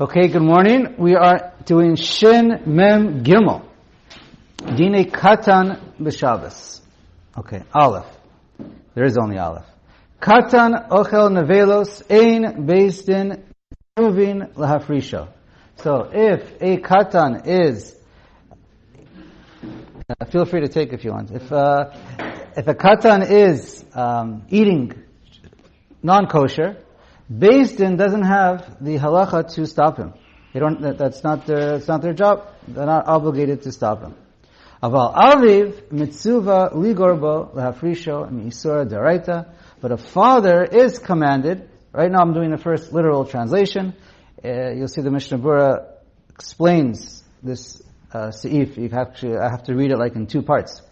Okay, good morning. We are doing Shin Mem Gimel. Dine Katan b'Shabbos. Okay, Aleph. There is only Aleph. Katan ochel nevelos ein beis din uvin lahafrisho. So if a Katan is, feel free to take if you want. If a Katan is eating non-kosher, Beis Din doesn't have the halacha to stop him. That's not their job. They're not obligated to stop him. Aval aviv mitzuva ligorbo lahafrisho mi'isura deraita. But a father is commanded. Right now, I'm doing the first literal translation. You'll see the Mishnah Berurah explains this seif. I have to read it like in two parts.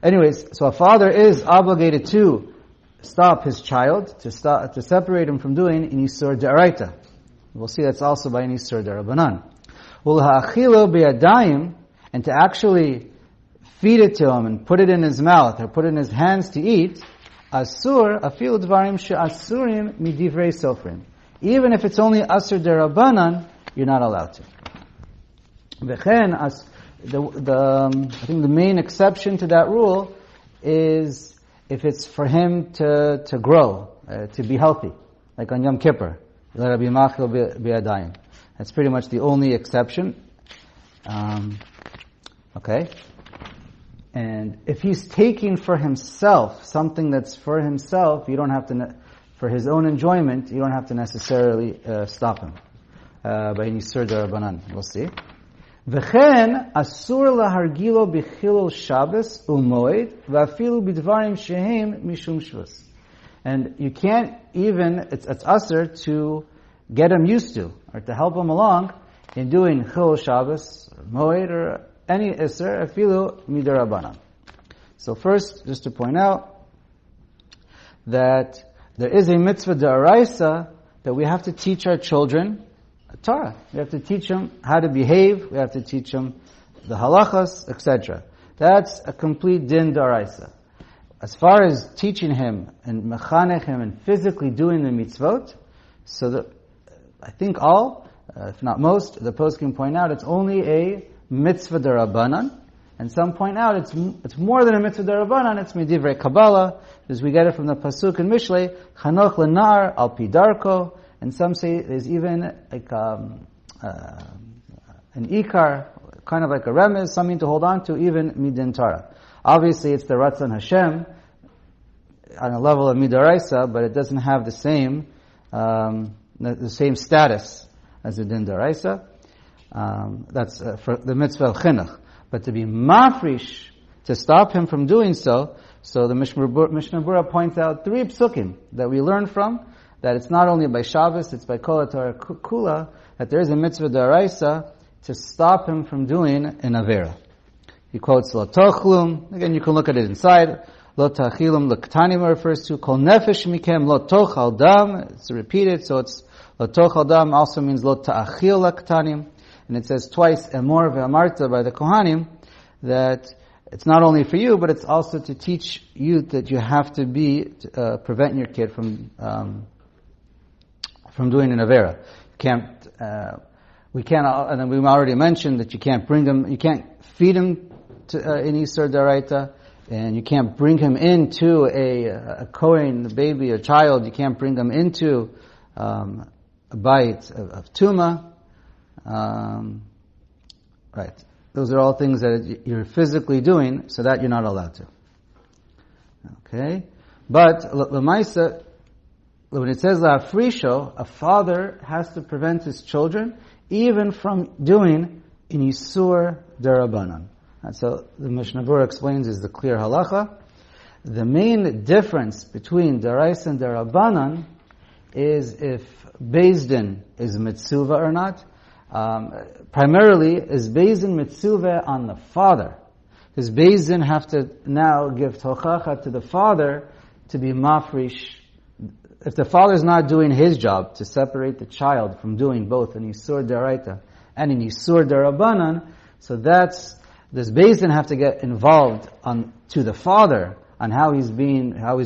Anyways, so a father is obligated to stop his child, to separate him from doing in Isur D'Oraita. We'll see that's also by an Isur D'Rabanan. Ulha'achilo b'yadayim, and to actually feed it to him and put it in his mouth or put it in his hands to eat, asur afilu dvarim she'asurim midivrei sofrim. Even if it's only Asur D'Rabanan, you're not allowed to. V'chen, I think the main exception to that rule is if it's for him to grow, to be healthy, like on Yom Kippur. That's pretty much the only exception. Okay? And if he's taking for himself something that's for himself, you don't have to, for his own enjoyment, you don't have to necessarily stop him. By Nisur D'Rabanan. We'll see. V'chen asur lahargilo b'chilul Shabbos u'moed v'afilu b'dvarim shehem mishum shvus. And you can't even, it's asur to get him used to, or to help him along in doing chilul Shabbos, or moed, or any isur, afilu midarabanan. So first, just to point out that there is a mitzvah d'oraisa that we have to teach our children Torah. We have to teach them how to behave. We have to teach them the halachas, etc. That's a complete din d'oraisa. As far as teaching him and mechanech him and physically doing the mitzvot, so that I think all, if not most, the poskim point out it's only a mitzvah d'Rabanan, and some point out it's more than a mitzvah d'Rabanan. It's midivrei Kabbalah, because we get it from the pasuk in Mishlei, Chanoch lenar al pi darko. And some say there's even like an ikar, kind of like a remez, something to hold on to, even midin Torah. Obviously, it's the Ratzon Hashem on a level of midaraisa, but it doesn't have the same status as the din daraisa. That's for the mitzvah of chinuch. But to be mafrish, to stop him from doing so the Mishnah Berurah points out three psukim that we learn from, that it's not only by Shabbos, it's by Kol HaTorah Kula, that there is a mitzvah d'oraisa to stop him from doing an avera. He quotes Lo Tochlum, again you can look at it inside, Lo Tachilum L'Ktanim refers to Kol Nefesh Mikem Lo Tochal Dam, it's repeated, so it's Lo Tochal Dam also means Lo Ta'achil L'Ktanim, and it says twice, Emor Ve'amarta by the Kohanim, that it's not only for you, but it's also to teach you that you have to prevent your kid from doing an avera. We can't, and then we already mentioned that you can't feed him in Isur D'Oraita, and you can't bring him into a Kohen, a baby, a child, you can't bring him into a bite of Tuma. Right. Those are all things that you're physically doing, so that you're not allowed to. Okay? But, L'maisa, when it says la'afrisho, a father has to prevent his children even from doing in Isur D'Rabanan. And so the Mishnah Berurah explains is the clear halacha. The main difference between D'Oraisa and D'Rabanan is if Beis Din is mitzuva or not. Primarily, is Beis Din mitzuva on the father. Because Beis Din have to now give tochacha to the father to be mafrish. If the father is not doing his job to separate the child from doing both in Isur D'Oraita and in Isur D'Rabanan, so does Beis Din have to get involved to the father on how he's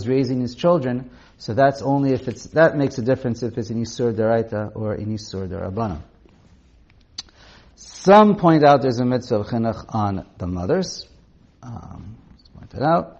raising his children. So that's only that makes a difference if it's in Isur D'Oraita or in Isur D'Rabanan. Some point out there's a mitzvah of chinuch on the mothers. Let's point it out.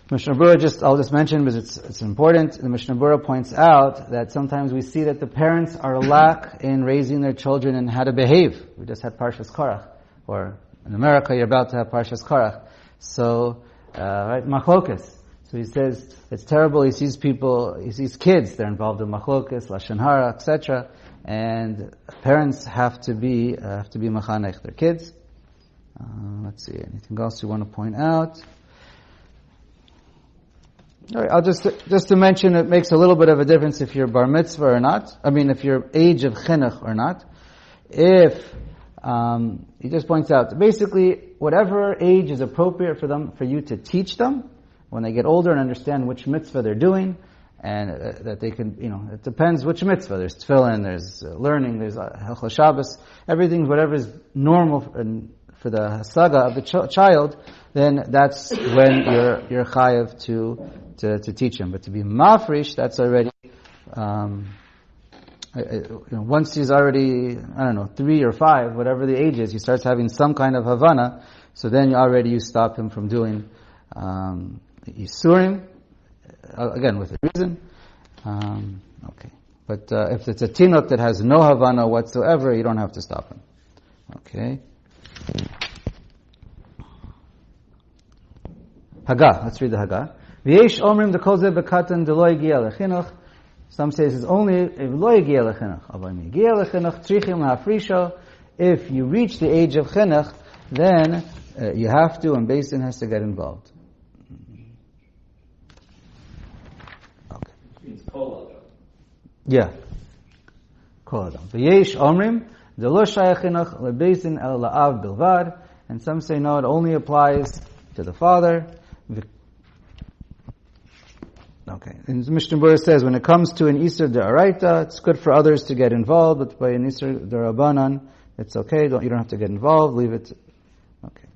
Mishnah Berurah, I'll just mention because it's important. The Mishnah Berurah points out that sometimes we see that the parents are lack in raising their children and how to behave. We just had Parshas Korach, or in America you're about to have Parshas Korach. So, right, machlokas. So he says it's terrible. He sees kids, they're involved in machlokas, lashon hara, etc. And parents have to be machanech their kids. Let's see, anything else you want to point out? All right, I'll just to mention, it makes a little bit of a difference if you're bar mitzvah or not. I mean, if you're age of chinuch or not. If he just points out, basically, whatever age is appropriate for you to teach them when they get older and understand which mitzvah they're doing, and that they can, it depends which mitzvah. There's tefillin, there's learning, there's Hilchos Shabbos, everything, whatever is normal for the hasaga of the child, then that's when you're chayav to teach him. But to be mafresh, that's already, once he's already, 3 or 5, whatever the age is, he starts having some kind of havana, so then you stop him from doing Yisurim, again with a reason. Okay. But if it's a tinot that has no havana whatsoever, you don't have to stop him. Okay. Haggah. Let's read the Haggah. V'yesh omrim dekol zeh bekatan delo yigia lechinuch. Some say this is only if lo yigia lechinuch. Avay yigia lechinuch trichim lahafrisho. If you reach the age of chinuch, then you have to, and Beis Din has to get involved. Okay. Means kol adam. Yeah. Kol adam. V'yesh omrim delo shayach chinuch leBeis Din el la'av bilvad. And some say no, it only applies to the father. Okay. And Mishnah Berurah says when it comes to an Isur D'Oraita, it's good for others to get involved, but by an Isur D'Rabanan, it's okay. You don't have to get involved. Leave it. Okay.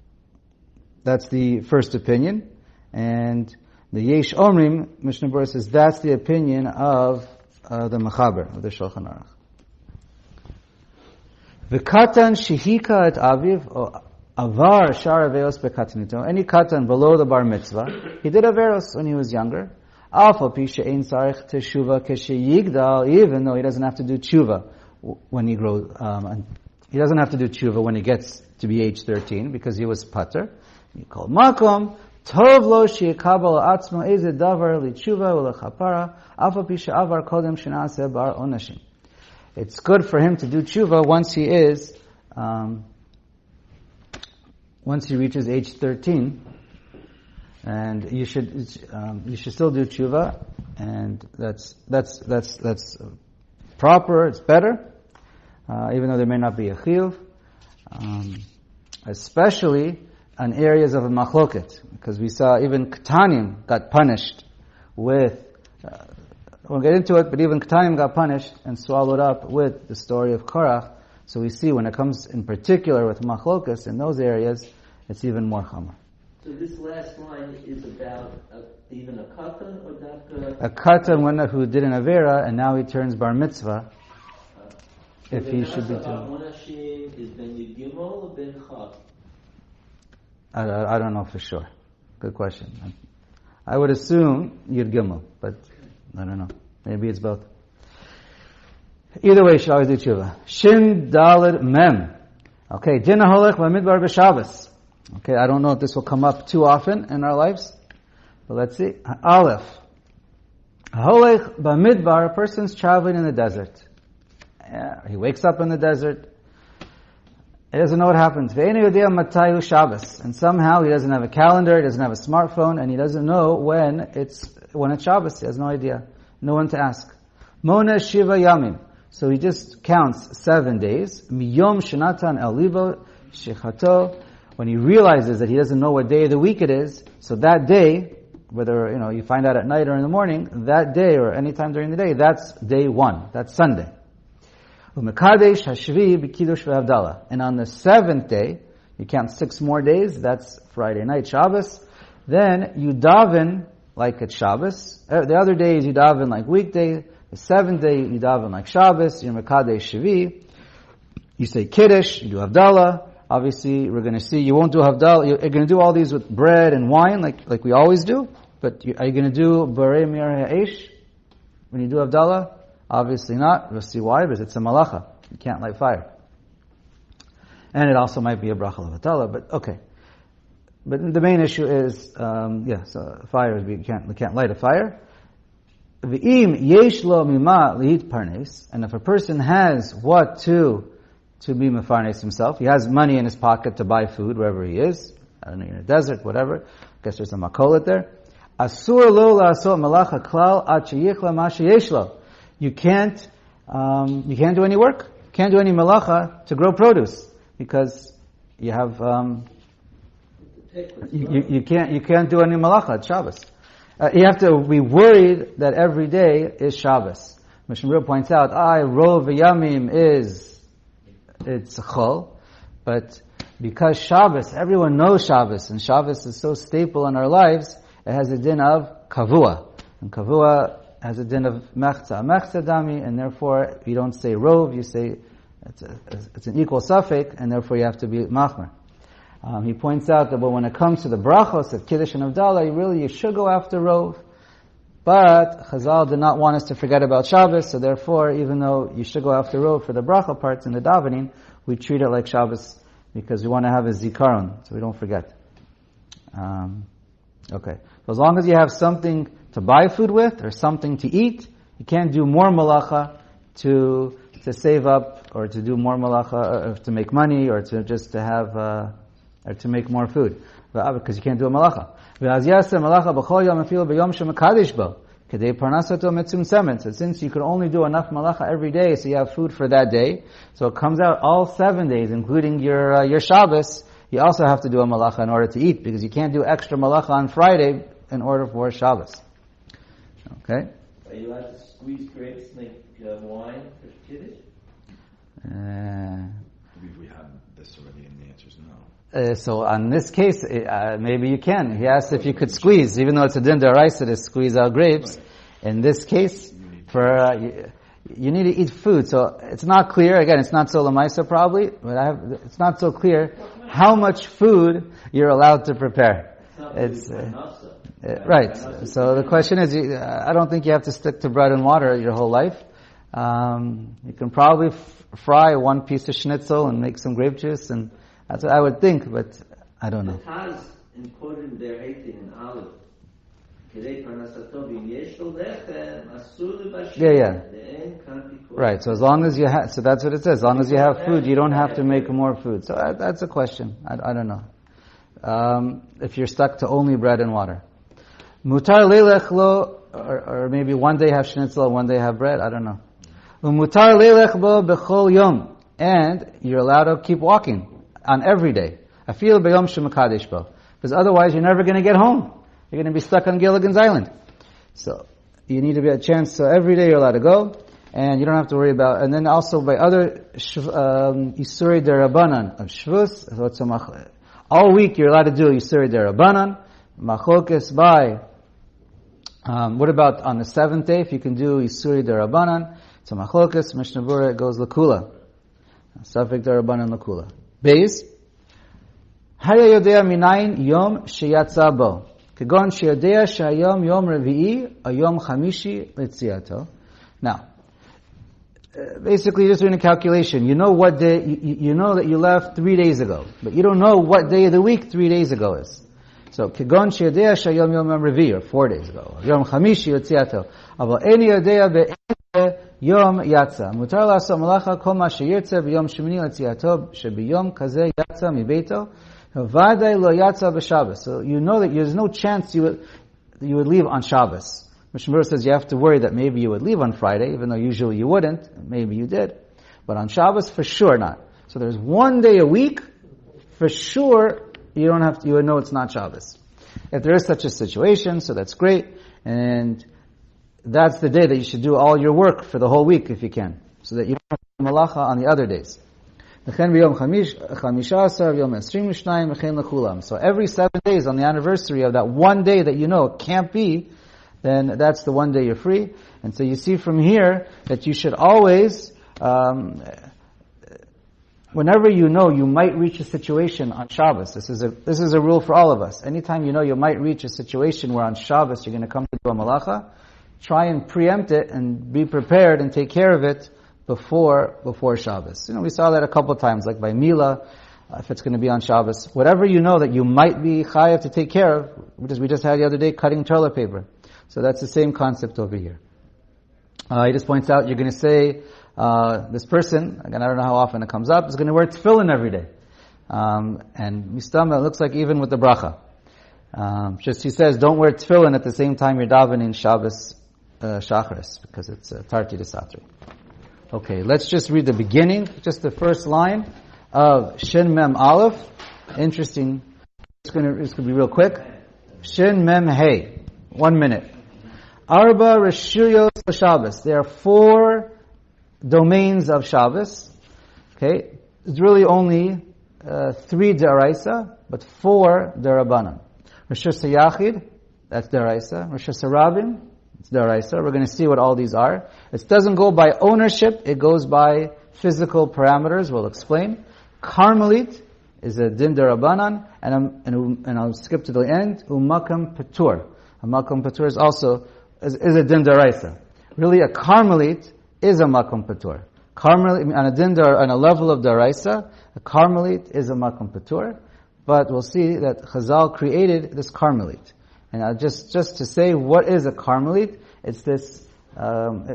That's the first opinion. And the Yesh Omrim, Mishnah Berurah says that's the opinion of the Mechaber, of the Shulchan Aruch. V'katan shehika et aviv, avar shar aveos bekatanito. Any katan below the bar mitzvah, he did averos when he was younger. Alpha pisha ein sarich teshuva kesheyigdal, even though he doesn't have to do tshuva when he grows. He doesn't have to do tshuva when he gets to be age 13 because he was pater. He called makom tov lo sheyikabel atzmo eze davar litshuva ulechapara alpha pisha avar kodem shenaseh bar onashim. It's good for him to do tshuva once he reaches age 13. And you should still do tshuva, and that's proper. It's better, even though there may not be a chiyuv, especially on areas of a machloket, because we saw even Ketanim got punished with. We'll get into it, but even Ketanim got punished and swallowed up with the story of Korach. So we see when it comes in particular with machlokas in those areas, it's even more chamor. So this last line is about even a katan or dafka? A katan, one who did an avera and now he turns bar mitzvah. If he should be doing. Is ben Yud Gimel or ben Chaf? I don't know for sure. Good question. I would assume Yud Gimel, but I don't know. Maybe it's both. Either way, you should always do tshuva. Shin Daled Mem. Okay, Din HaHolech B'Midbar B'Shabbos. Okay, I don't know if this will come up too often in our lives, but let's see. Aleph. Holech b'midbar, a person's traveling in the desert. He wakes up in the desert. He doesn't know what happens. Ve'enu yodea matayu Shabbos. And somehow he doesn't have a calendar, he doesn't have a smartphone, and he doesn't know when it's Shabbos. He has no idea. No one to ask. Mona Shiva Yamim. So he just counts 7 days. Miyom Shenatan El Libo Shechato. When he realizes that he doesn't know what day of the week it is, so that day, whether you find out at night or in the morning, that day or any time during the day, that's day 1. That's Sunday. And on the 7th day, you count 6 more days. That's Friday night, Shabbos. Then you daven like it's Shabbos. The other days you daven like weekday. The 7th day you daven like Shabbos. You're Mekadesh Shvi. You say Kiddush, you do Havdalah. Obviously, we're going to see, you won't do Havdalah, you're going to do all these with bread and wine, like we always do. But are you going to do Borei Mir Ha'esh when you do Havdalah? Obviously not. We'll see why, because it's a malacha. You can't light fire. And it also might be a bracha of Havdalah, but okay. But the main issue is, so fire, we can't light a fire. V'im yesh lo mima lihit parnes, and if a person has what to be mefarnes himself, he has money in his pocket to buy food wherever he is, I don't know, in a desert, whatever, I guess there's a makolet there. Asur lo la'asot malacha klal ad sheyichla ma sheyesh lo. You can't do any work, you can't do any malacha to grow produce, because you have, you can't do any malacha at Shabbos. You have to be worried that every day is Shabbos. Mishnah Berurah points out, Rov Yamim it's Chol, but because Shabbos, everyone knows Shabbos, and Shabbos is so staple in our lives, it has a din of Kavua. And Kavua has a din of Mechza Dami, and therefore you don't say Rov, you say it's an equal suffix, and therefore you have to be Machmer. He points out that when it comes to the brachos of Kiddush and Havdalah, you should go after Rov. But Chazal did not want us to forget about Shabbos, so therefore, even though you should go after Rov for the bracha parts in the davening, we treat it like Shabbos because we want to have a zikaron, so we don't forget. Okay. So as long as you have something to buy food with or something to eat, you can't do more malacha to save up or to do more malacha or to make money or to just to have or to make more food, because you can't do a malacha. So since you can only do enough malacha every day, so you have food for that day, so it comes out all 7 days, including your Shabbos, you also have to do a malacha in order to eat, because you can't do extra malacha on Friday in order for Shabbos. Okay? Are you allowed to squeeze grapes, make wine for Kiddush? We had this already, and the answer is no. So on this case, maybe you can. He asked if you could squeeze, even though it's a din deraisa to squeeze out grapes. In this case, you need to eat food. So it's not clear. Again, it's not so lamaisa probably, but it's not so clear how much food you're allowed to prepare. It's right. So the question is, I don't think you have to stick to bread and water your whole life. You can probably fry one piece of schnitzel and make some grape juice, and that's what I would think, but I don't know. The Taz quoted their hating in Aleph. Yeah. Right, so as long as you have, so that's what it says, as long as you have food, you don't have to make more food. So that's a question. I don't know. If you're stuck to only bread and water. Mutar leilech lo, or maybe one day have schnitzel, one day have bread, I don't know. Mutar leilech bo bechol yom, and you're allowed to keep walking on every day. Afil b'yom shemakadesh bo, because otherwise you're never going to get home. You're going to be stuck on Gilligan's Island. So you need to be a chance. So every day you're allowed to go, and you don't have to worry about. And then also by other Isurei Derabanan of Shvus, all week you're allowed to do Isurei Derabanan. Machokes by. What about on the 7th day? If you can do Isurei Derabanan, so Machokes Mishnah Berurah goes Lakula, Safek Derabanan Lakula. Beis. Haya Yodea Minayin Yom Sheyatza Bo. Kegon Sheyodea Shayom Yom Revi'i a Yom Chamishi Letziato. Now, basically just doing a calculation. You know what day, you know that you left 3 days ago, but you don't know what day of the week 3 days ago is. So, Kegon Sheyodea Shayom Yom Revi'i, or 4 days ago. Yom Chamishi Letziato. Avo Eni Yodea Be'ene Yom Yatza. Mutar La'asot Malacha Kol Ma Sheyirtze B'Yom Shemini Letziato Shebiyom Kazeh Yatza Mibeito. So you know that there's no chance you would leave on Shabbos. Mishnah Berurah says you have to worry that maybe you would leave on Friday, even though usually you wouldn't. Maybe you did. But on Shabbos, for sure not. So there's 1 day a week, for sure, you would know it's not Shabbos. If there is such a situation, so that's great. And that's the day that you should do all your work for the whole week if you can. So that you don't have to do malacha on the other days. So every 7 days on the anniversary of that 1 day that you know it can't be, then that's the 1 day you're free. And so you see from here that you should always whenever you know you might reach a situation on Shabbos, this is a rule for all of us. Anytime you know you might reach a situation where on Shabbos you're going to come to do a malacha, try and preempt it and be prepared and take care of it before Shabbos. We saw that a couple of times, like by Mila, if it's going to be on Shabbos. Whatever you know that you might be chayav to take care of, because we just had the other day cutting toilet paper. So that's the same concept over here. He just points out, you're going to say, this person, again, I don't know how often it comes up, is going to wear tefillin every day. And mistama, it looks like even with the bracha. Just he says, don't wear tefillin at the same time you're davening Shabbos Shacharis, because it's Tarti de Satri. Okay, let's just read the beginning, just the first line of Shin Mem Aleph. Interesting. It's going to be real quick. Shin Mem Hey. 1 minute. Arba Reshuyos Shabbos. There are 4 domains of Shabbos. Okay, it's really only 3 deraisa, but 4 derabanan. Reshus Yachid, that's deraisa. Reshus Rabim, it's deraisa. We're going to see what all these are. It doesn't go by ownership; it goes by physical parameters. We'll explain. Carmelit is a din derabanan, and I'll skip to the end. Umakam Patur. A makam patur is also is a din deraisa. Really, a carmelit is a makam patur. Carmelit on a level of deraisa, a carmelit is a makam patur. But we'll see that Chazal created this carmelit. And just to say what is a carmelit, it's this.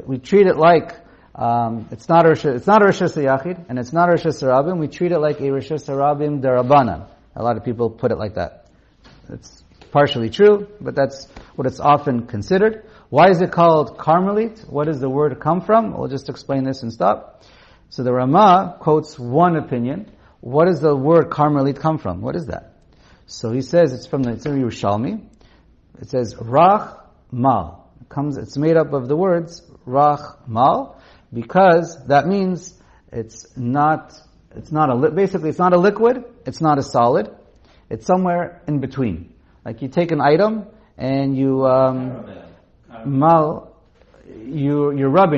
We treat it like it's not a reshus yachid and it's not a reshus rabim. We treat it like a reshus rabim derabanan. A lot of people put it like that. It's partially true, but that's what it's often considered. Why is it called Carmelite? What does the word come from? We'll just explain this and stop. So the Ramah quotes one opinion. What does the word Carmelite come from? What is that? So he says it's from the Yerushalmi. It says Rach Mal. It's made up of the words Rach Mal, because that means basically it's not a liquid, it's not a solid, it's somewhere in between. Like you take an item and you're rubbing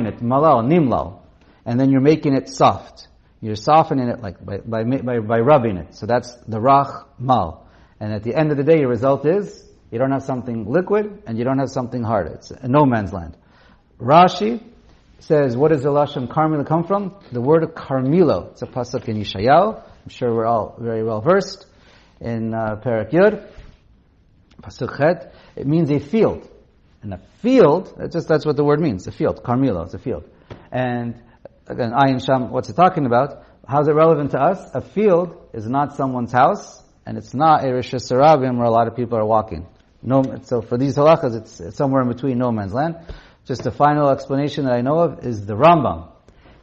it, malal, nimlal, and then you're making it soft. You're softening it like by rubbing it. So that's the rach mal. And at the end of the day, your result is you don't have something liquid and you don't have something hard. It's a no man's land. Rashi says, what does the lashon carmila come from? The word carmilo. It's a pasuk in Yeshayahu. I'm sure we're all very well versed in Perek Yud. Pasuk Chet, it means a field. And a field, that's what the word means, a field. Carmelo, it's a field. And again, Ayin Sham, what's it talking about? How's it relevant to us? A field is not someone's house, and it's not a Reshus Rabim where a lot of people are walking. So for these halachas, it's somewhere in between no man's land. Just a final explanation that I know of is the Rambam.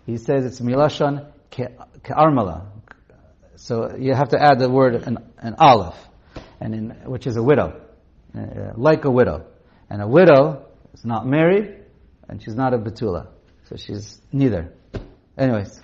He says it's milashon ke'armala. So you have to add the word an aleph, which is a widow. Like a widow. And a widow is not married, and she's not a betula. So she's neither. Anyways.